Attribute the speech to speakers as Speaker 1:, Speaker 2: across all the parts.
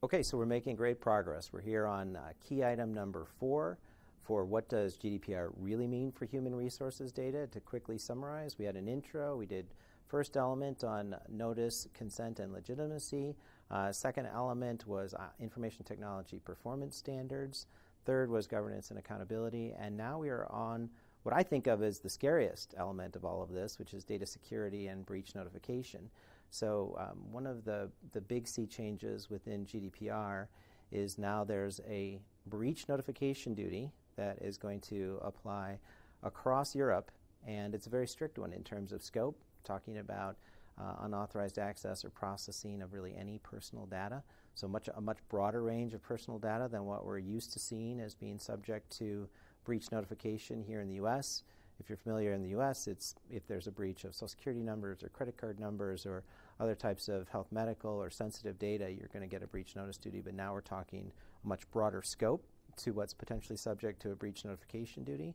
Speaker 1: Okay, so we're making great progress. We're here on key item number 4 for what does GDPR really mean for human resources data. To quickly summarize, we had an intro. We did first element on notice, consent, and legitimacy. Second element was information technology performance standards. Third was governance and accountability. And now we are on what I think of as the scariest element of all of this, which is data security and breach notification. So one of the big sea changes within GDPR is now there's a breach notification duty that is going to apply across Europe, and it's a very strict one in terms of scope, talking about unauthorized access or processing of really any personal data. So a much broader range of personal data than what we're used to seeing as being subject to breach notification here in the U.S. If you're familiar in the U.S., it's if there's a breach of Social Security numbers or credit card numbers or other types of health, medical, or sensitive data, you're going to get a breach notice duty. But now we're talking a much broader scope to what's potentially subject to a breach notification duty.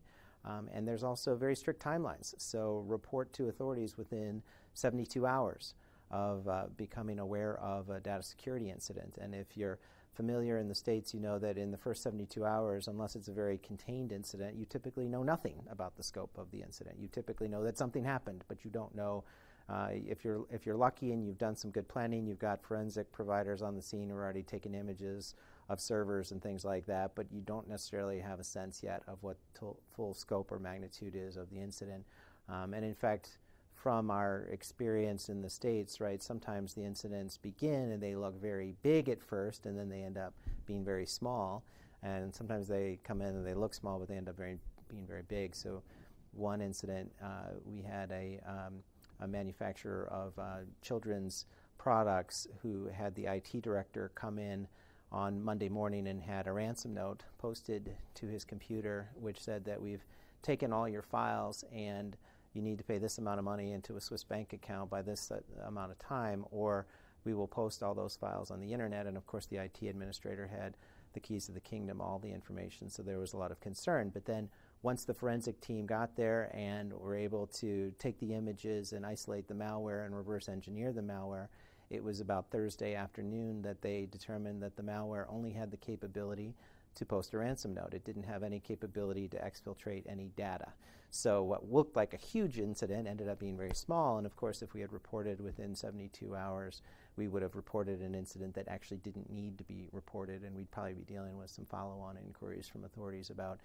Speaker 1: And there's also very strict timelines. So report to authorities within 72 hours of becoming aware of a data security incident. And if you're familiar in the States, you know that in the first 72 hours, unless it's a very contained incident, you typically know nothing about the scope of the incident. You typically know that something happened, but you don't know. If you're lucky and you've done some good planning, you've got forensic providers on the scene who are already taking images of servers and things like that, but you don't necessarily have a sense yet of what full scope or magnitude is of the incident. And in fact, from our experience in the States, right, sometimes the incidents begin and they look very big at first, and then they end up being very small. And sometimes they come in and they look small, but they end up being very big. So one incident, we had a manufacturer of children's products who had the IT director come in on Monday morning and had a ransom note posted to his computer which said that we've taken all your files and you need to pay this amount of money into a Swiss bank account by this amount of time, or we will post all those files on the internet. And of course the IT administrator had the keys to the kingdom, all the information, so there was a lot of concern. But then once the forensic team got there and were able to take the images and isolate the malware and reverse engineer the malware, it was about Thursday afternoon that they determined that the malware only had the capability to post a ransom note. It didn't have any capability to exfiltrate any data. So what looked like a huge incident ended up being very small, and of course if we had reported within 72 hours, we would have reported an incident that actually didn't need to be reported, and we'd probably be dealing with some follow-on inquiries from authorities about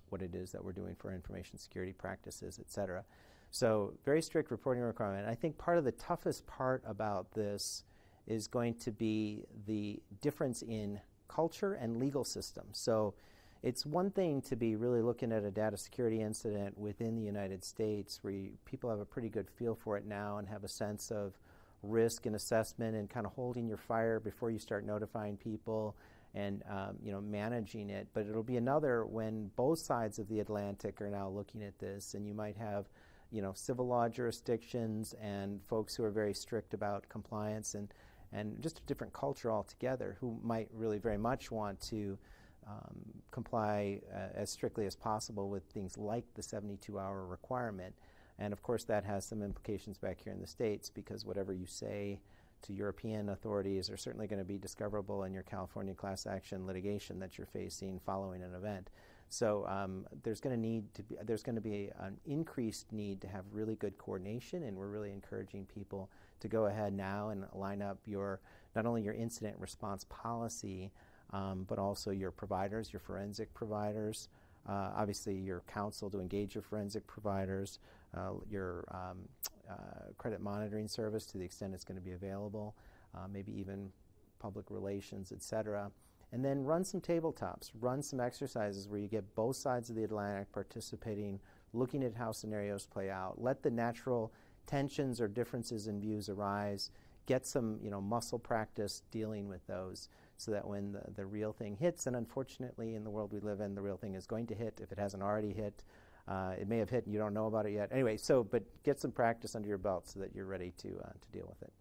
Speaker 1: what it is that we're doing for information security practices, et cetera. So very strict reporting requirement. I think part of the toughest part about this is going to be the difference in culture and legal systems. So it's one thing to be really looking at a data security incident within the United States where people have a pretty good feel for it now and have a sense of risk and assessment and kind of holding your fire before you start notifying people and managing it. But it'll be another when both sides of the Atlantic are now looking at this, and you might have civil law jurisdictions and folks who are very strict about compliance and just a different culture altogether who might really very much want to comply as strictly as possible with things like the 72-hour requirement. And of course that has some implications back here in the States, because whatever you say to European authorities are certainly going to be discoverable in your California class action litigation that you're facing following an event. So there's going to be an increased need to have really good coordination, and we're really encouraging people to go ahead now and line up not only your incident response policy, but also your providers, your forensic providers, obviously your counsel to engage your forensic providers, your credit monitoring service to the extent it's going to be available, maybe even public relations, et cetera. And then run some tabletops, run some exercises where you get both sides of the Atlantic participating, looking at how scenarios play out. Let the natural tensions or differences in views arise. Get some muscle practice dealing with those so that when the real thing hits, and unfortunately in the world we live in, the real thing is going to hit if it hasn't already hit. It may have hit and you don't know about it yet. Anyway, but get some practice under your belt so that you're ready to deal with it.